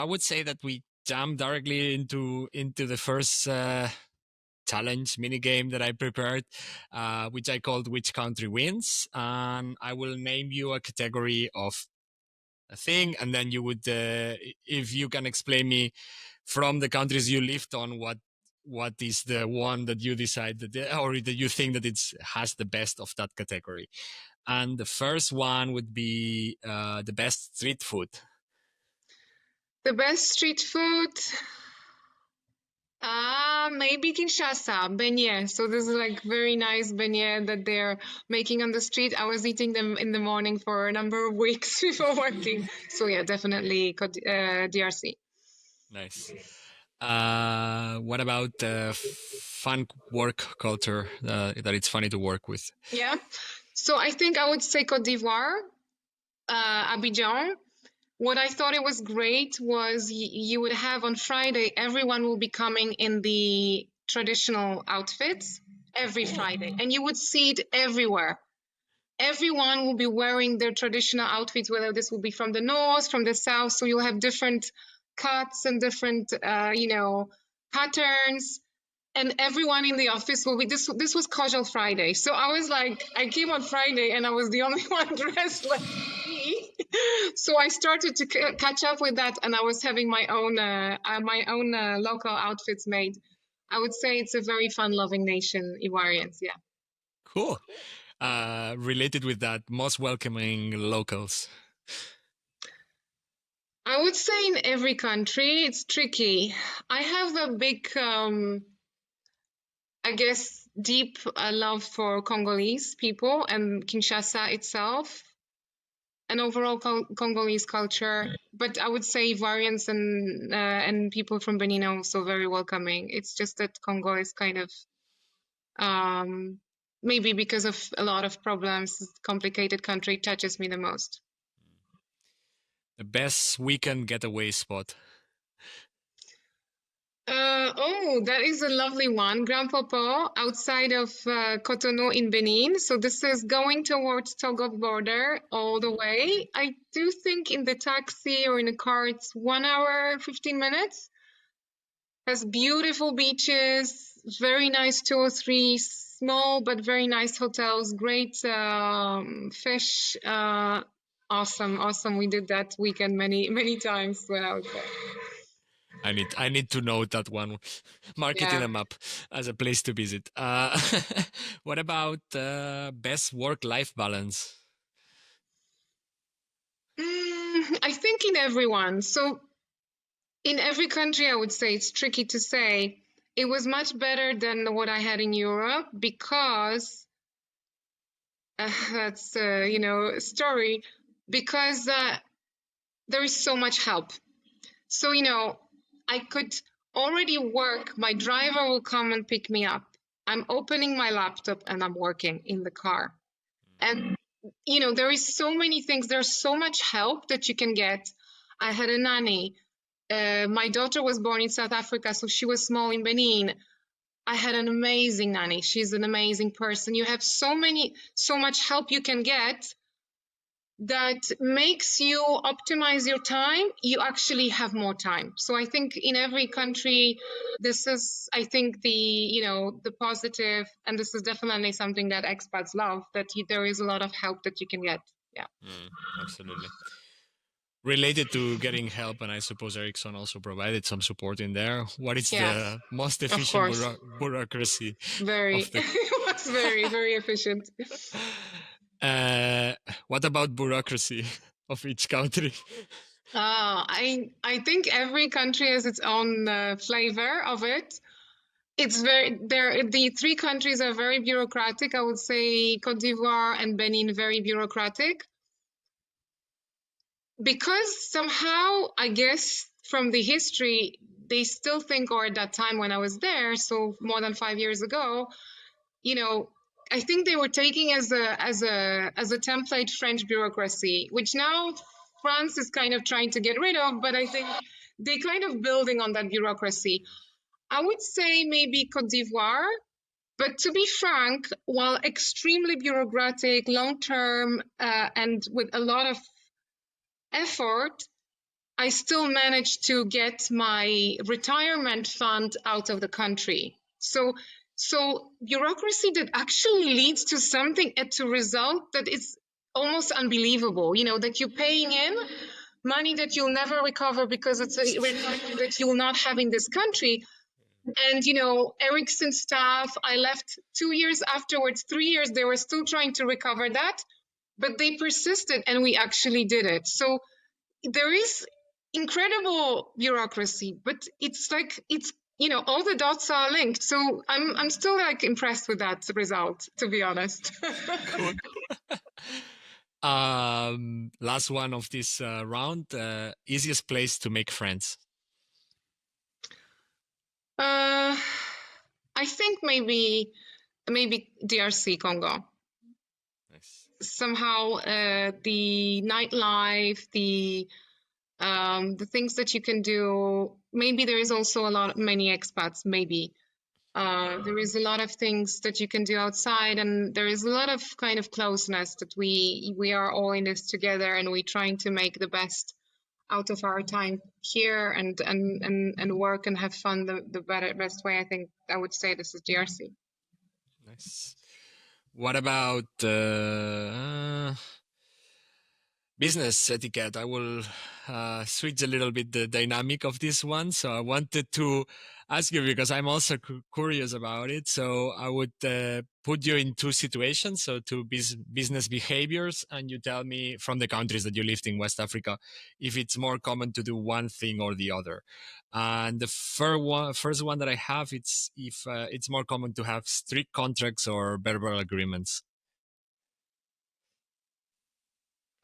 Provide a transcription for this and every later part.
I would say that we jump directly into the first challenge mini game that I prepared, which I called "Which Country Wins," and I will name you a category of a thing, and then you would, if you can explain me from the countries you lived on, what is the one that you decide that, or that you think that it's has the best of that category. And the first one would be the best street food. The best street food, maybe Kinshasa, beignet. So this is like very nice beignet that they're making on the street. I was eating them in the morning for a number of weeks before working. So yeah, definitely Côte DRC. Nice. What about fun work culture that it's funny to work with? Yeah. So I think I would say Côte d'Ivoire, Abidjan. What I thought it was great was you would have on Friday, everyone will be coming in the traditional outfits every Friday, and you would see it everywhere. Everyone will be wearing their traditional outfits, whether this will be from the north, from the south. So you'll have different cuts and different, patterns. And everyone in the office will be this. This was Casual Friday, so I was like, I came on Friday and I was the only one dressed like me. So I started to catch up with that, and I was having my own local outfits made. I would say it's a very fun-loving nation, Ivoirians. Yeah. Cool. Related with that, most welcoming locals. I would say in every country, it's tricky. I have a big, I guess, deep love for Congolese people and Kinshasa itself, and overall Congolese culture. But I would say Ivoirians and people from Benin are also very welcoming. It's just that Congo is kind of, maybe because of a lot of problems, complicated country, touches me the most. The best weekend getaway spot. That is a lovely one. Grandpapa, outside of Cotonou in Benin. So this is going towards Togo border all the way. I do think in the taxi or in a car, it's 1 hour, 15 minutes. Has beautiful beaches, very nice 2 or 3 small but very nice hotels, great fish. Awesome. We did that weekend many times when I was there. I need to note that one. Mark it in a map as a place to visit. What about best work-life balance? I think in everyone. So in every country, I would say it's tricky to say. It was much better than what I had in Europe because that's a story. Because there is so much help. So I could already work. My driver will come and pick me up. I'm opening my laptop and I'm working in the car. And there is so many things. There's so much help that you can get. I had a nanny. My daughter was born in South Africa, so she was small in Benin. I had an amazing nanny. She's an amazing person. You have so much help you can get that makes you optimize your time. You actually have more time. So I think in every country, this is, I think, the positive, and this is definitely something that expats love, that there is a lot of help that you can get. Yeah. Absolutely. Related to getting help, and I suppose Ericsson also provided some support in there. What is the most efficient bureaucracy? It was very, very efficient. What about bureaucracy of each country? I think every country has its own flavor of it. It's the 3 countries are very bureaucratic. I would say Côte d'Ivoire and Benin very bureaucratic. Because somehow, I guess, from the history, they still think, or at that time when I was there, so more than 5 years ago, I think they were taking as a template French bureaucracy, which now France is kind of trying to get rid of, but I think they kind of building on that bureaucracy. I would say maybe Côte d'Ivoire, but to be frank, while extremely bureaucratic, long-term, and with a lot of effort, I still managed to get my retirement fund out of the country. So bureaucracy that actually leads to something, to result that is almost unbelievable, that you're paying in money that you'll never recover because it's a retirement that you'll not have in this country. And, Ericsson staff, I left 2 years afterwards, 3 years, they were still trying to recover that, but they persisted and we actually did it. So there is incredible bureaucracy, but it's like, all the dots are linked. So I'm still like impressed with that result, to be honest. Cool. Last one of this round. Easiest place to make friends. I think maybe DRC, Congo. Nice. Somehow the nightlife, the things that you can do. Maybe there is also many expats. Maybe there is a lot of things that you can do outside, and there is a lot of kind of closeness that we are all in this together, and we're trying to make the best out of our time here and work and have fun the best way. I think I would say this is DRC. Nice. What about business etiquette? I will switch a little bit the dynamic of this one. So I wanted to ask you, because I'm also curious about it. So I would put you in two situations, so two business behaviors, and you tell me from the countries that you lived in West Africa if it's more common to do one thing or the other. And the first one that I have, it's if it's more common to have strict contracts or verbal agreements.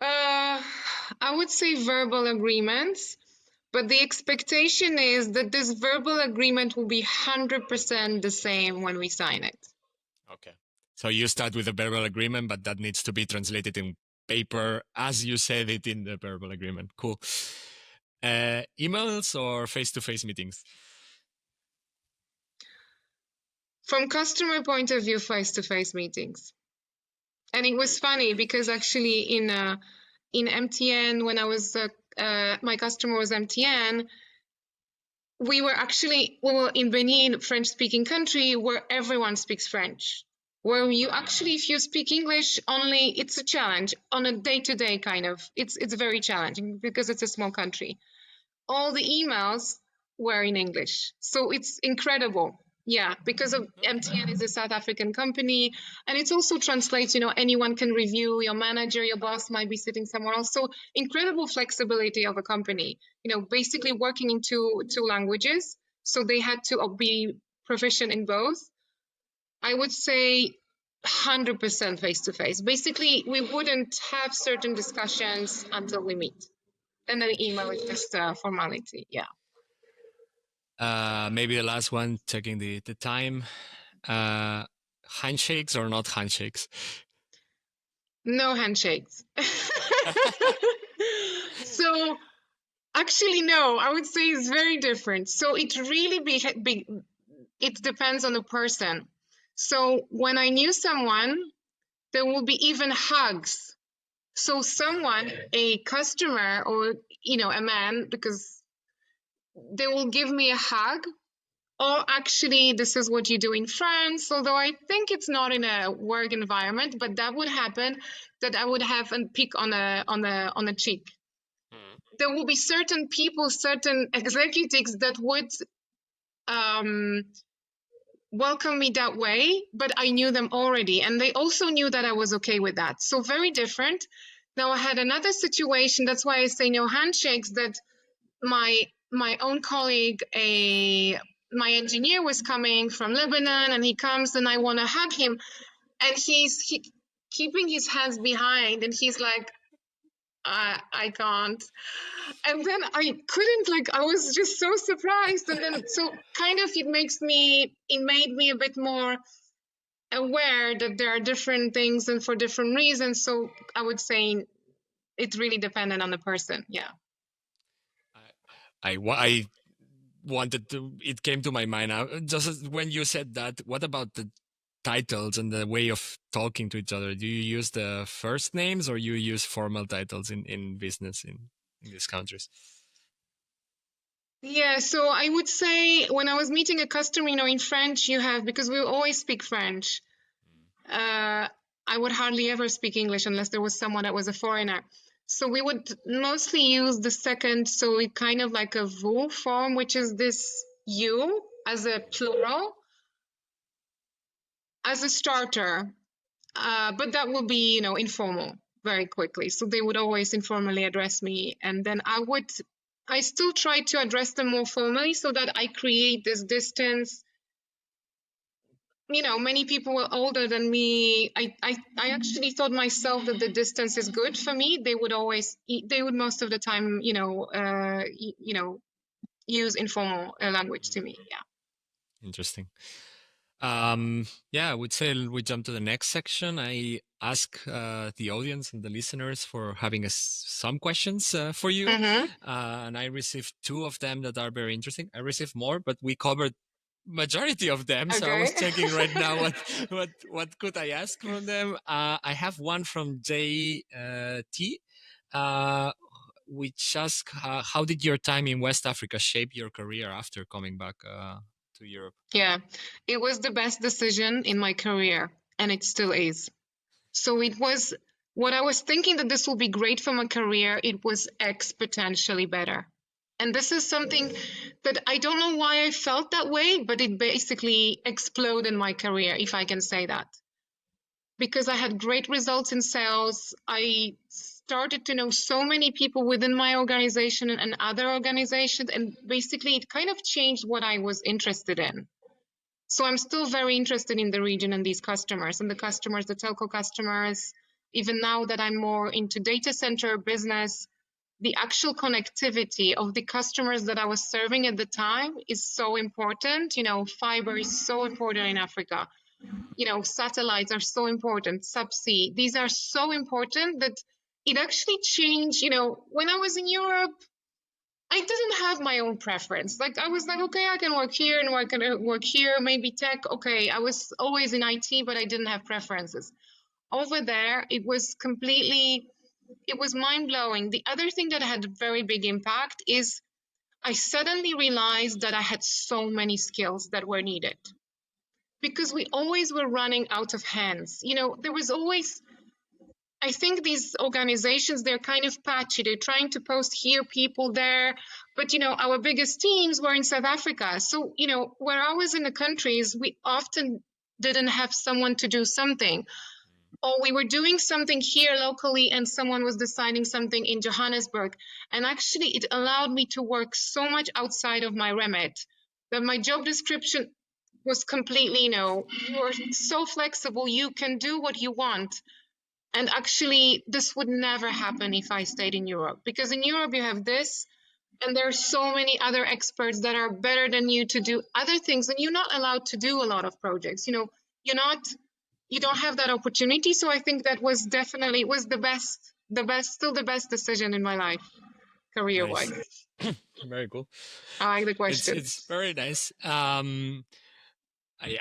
I would say verbal agreements, but the expectation is that this verbal agreement will be 100% the same when we sign it. Okay. So you start with a verbal agreement, but that needs to be translated in paper as you said it in the verbal agreement. Cool. Emails or face-to-face meetings? From customer point of view, face-to-face meetings. And it was funny because actually in MTN, when I was my customer was MTN, we were in Benin, French-speaking country, where everyone speaks French. Where you actually, if you speak English only, it's a challenge on a day-to-day kind of. It's very challenging because it's a small country. All the emails were in English, so it's incredible. Yeah, because of MTN is a South African company, and it also translates, anyone can review, your manager, your boss might be sitting somewhere else. So incredible flexibility of a company, basically working in two languages. So they had to be proficient in both. I would say 100% face-to-face. Basically, we wouldn't have certain discussions until we meet. And then email is just a formality, yeah. Maybe the last one, checking the time. Handshakes or not handshakes? No handshakes. So actually, no, I would say it's very different. So it really it depends on the person. So when I knew someone, there will be even hugs. So someone, a customer or, a man, because they will give me a hug, or actually this is what you do in France, although I think it's not in a work environment, but that would happen, that I would have a pick on a cheek. There will be certain people, certain executives that would welcome me that way, but I knew them already, and they also knew that I was okay with that. So very different. Now I had another situation, that's why I say no handshakes, that my own colleague, my engineer was coming from Lebanon, and he comes and I want to hug him, and he's keeping his hands behind, and he's like, I can't. And then I couldn't, I was just so surprised. And then, so kind of it made me a bit more aware that there are different things and for different reasons. So I would say it's really dependent on the person. Yeah. I wanted to, it came to my mind just when you said that. What about the titles and the way of talking to each other? Do you use the first names or you use formal titles in business in these countries? Yeah, so I would say when I was meeting a customer, in French, because we always speak French. I would hardly ever speak English unless there was someone that was a foreigner. So we would mostly use the second, so it kind of like a vous form, which is this you as a plural, as a starter. But that will be, informal very quickly. So they would always informally address me. And then I still try to address them more formally so that I create this distance. Many people were older than me. I actually thought myself that the distance is good for me. They would most of the time, use informal language to me. Yeah. Interesting. Yeah, I would say we jump to the next section. I ask the audience and the listeners for having some questions for you. Mm-hmm. And I received two of them that are very interesting. I received more, but we covered majority of them. So I Okay. was checking right now what could I ask from them. I have one from JT, which asks, how did your time in West Africa shape your career after coming back to Europe? Yeah, it was the best decision in my career, and it still is. So it was what I was thinking that this will be great for my career, it was exponentially better. And this is something that I don't know why I felt that way, but it basically exploded my career, if I can say that. Because I had great results in sales. I started to know so many people within my organization and other organizations, and basically it kind of changed what I was interested in. So I'm still very interested in the region and these customers and the telco customers. Even now that I'm more into data center business, the actual connectivity of the customers that I was serving at the time is so important. Fiber is so important in Africa. Satellites are so important, subsea. These are so important that it actually changed. When I was in Europe, I didn't have my own preference. Like I was like, okay, I can work here and I can work here, maybe tech. Okay, I was always in IT, but I didn't have preferences. Over there, it was mind blowing. The other thing that had a very big impact is I suddenly realized that I had so many skills that were needed because we always were running out of hands. There was always, I think these organizations, they're kind of patchy. They're trying to post here, people there. But, our biggest teams were in South Africa. So, where I was in the countries, we often didn't have someone to do something. Or we were doing something here locally and someone was deciding something in Johannesburg. And actually, it allowed me to work so much outside of my remit that my job description was completely, you're so flexible, you can do what you want. And actually, this would never happen if I stayed in Europe, because in Europe you have this, and there are so many other experts that are better than you to do other things, and you're not allowed to do a lot of projects. You don't have that opportunity. So I think that was definitely still the best decision in my life, career-wise. Nice. Very cool. I like the question. It's very nice.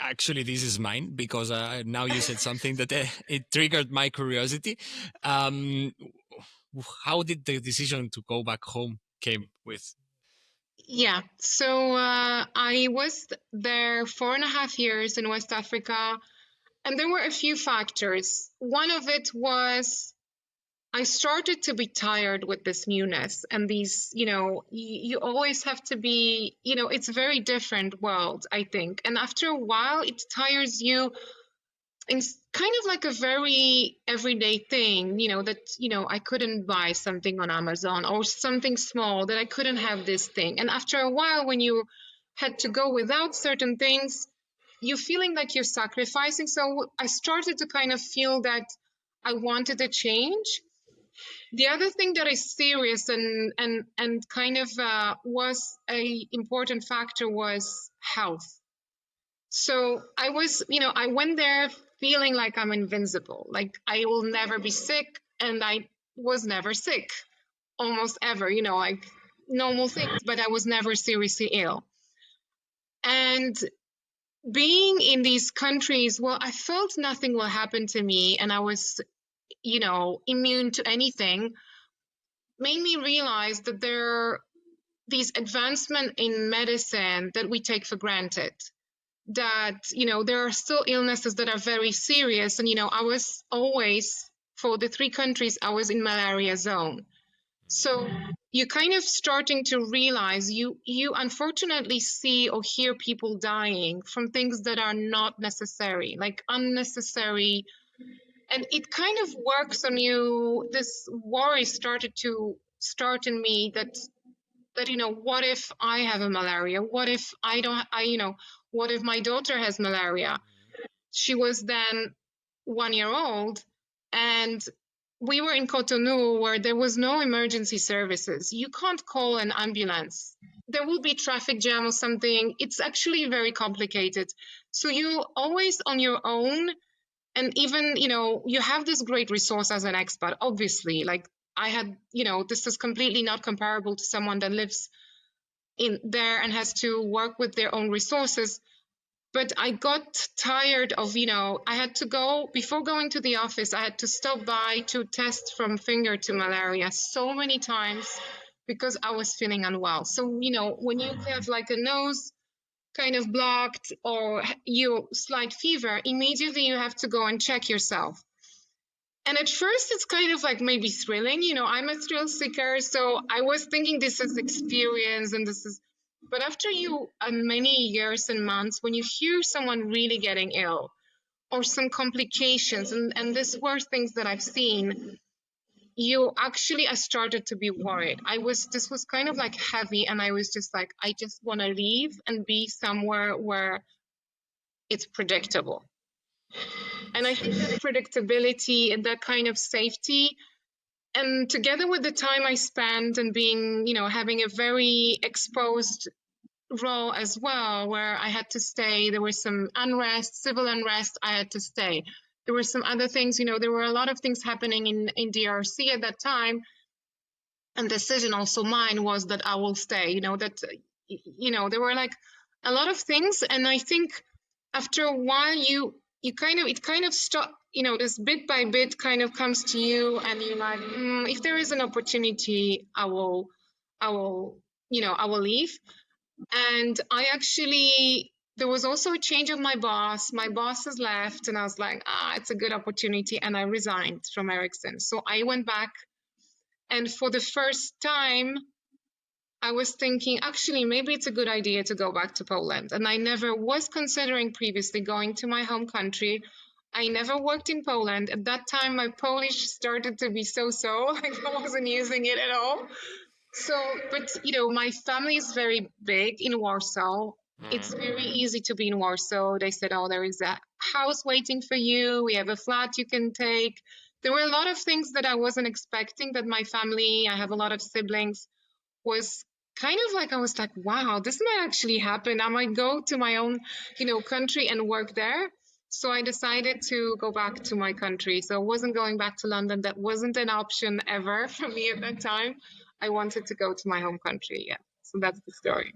Actually, this is mine because now you said something that it triggered my curiosity. How did the decision to go back home came with? Yeah, so I was there 4.5 years in West Africa, and there were a few factors. One of it was I started to be tired with this newness and these, you always have to be, it's a very different world, I think. And after a while, it tires you. It's kind of like a very everyday thing, that, I couldn't buy something on Amazon or something small, that I couldn't have this thing. And after a while, when you had to go without certain things, you're feeling like you're sacrificing. So I started to kind of feel that I wanted a change. The other thing that is serious and kind of was a important factor was health. So I went there feeling like I'm invincible, like I will never be sick, and I was never sick, almost ever, like normal things, but I was never seriously ill. And being in these countries, well, I felt nothing will happen to me, and I was, immune to anything, made me realize that these advancements in medicine that we take for granted, that, there are still illnesses that are very serious. And, I was always, for the 3 countries, I was in malaria zone. So you're kind of starting to realize you unfortunately see or hear people dying from things that are not necessary, like unnecessary. And it kind of works on you. This worry started to start in me that, what if I have a malaria? What if what if my daughter has malaria? She was then 1 year old, and we were in Cotonou, where there was no emergency services. You can't call an ambulance. There will be traffic jam or something. It's actually very complicated. So you're always on your own. And even, you have this great resource as an expat, obviously. Like I had, this is completely not comparable to someone that lives in there and has to work with their own resources. But I got tired of, I had to go, before going to the office, I had to stop by to test from finger to malaria so many times because I was feeling unwell. So, when you have like a nose kind of blocked or you slight fever, immediately you have to go and check yourself. And at first it's kind of like maybe thrilling, I'm a thrill seeker. So I was thinking this is experience and this is, but after many years and months, when you hear someone really getting ill or some complications, and these were things that I've seen, I started to be worried. This was kind of like heavy, and I was just like, I just want to leave and be somewhere where it's predictable. And I think that predictability and that kind of safety, and together with the time I spent and being, having a very exposed role as well, where I had to stay, there was some unrest, civil unrest, I had to stay. There were some other things, there were a lot of things happening in DRC at that time. And the decision also mine was that I will stay, there were like a lot of things. And I think after a while, it kind of stop, this bit by bit kind of comes to you, and you're like, if there is an opportunity, I will leave. And there was also a change of my boss. My boss has left, and I was like, it's a good opportunity. And I resigned from Ericsson. So I went back, and for the first time, I was thinking, actually, maybe it's a good idea to go back to Poland. And I never was considering previously going to my home country. I never worked in Poland. At that time, my Polish started to be so-so. Like I wasn't using it at all. So, but, my family is very big in Warsaw. It's very easy to be in Warsaw. They said, there is a house waiting for you. We have a flat you can take. There were a lot of things that I wasn't expecting, that my family, I have a lot of siblings, was kind of like, I was like, wow, this might actually happen. I might go to my own, country and work there. So I decided to go back to my country. So I wasn't going back to London. That wasn't an option ever for me at that time. I wanted to go to my home country. Yeah. So that's the story.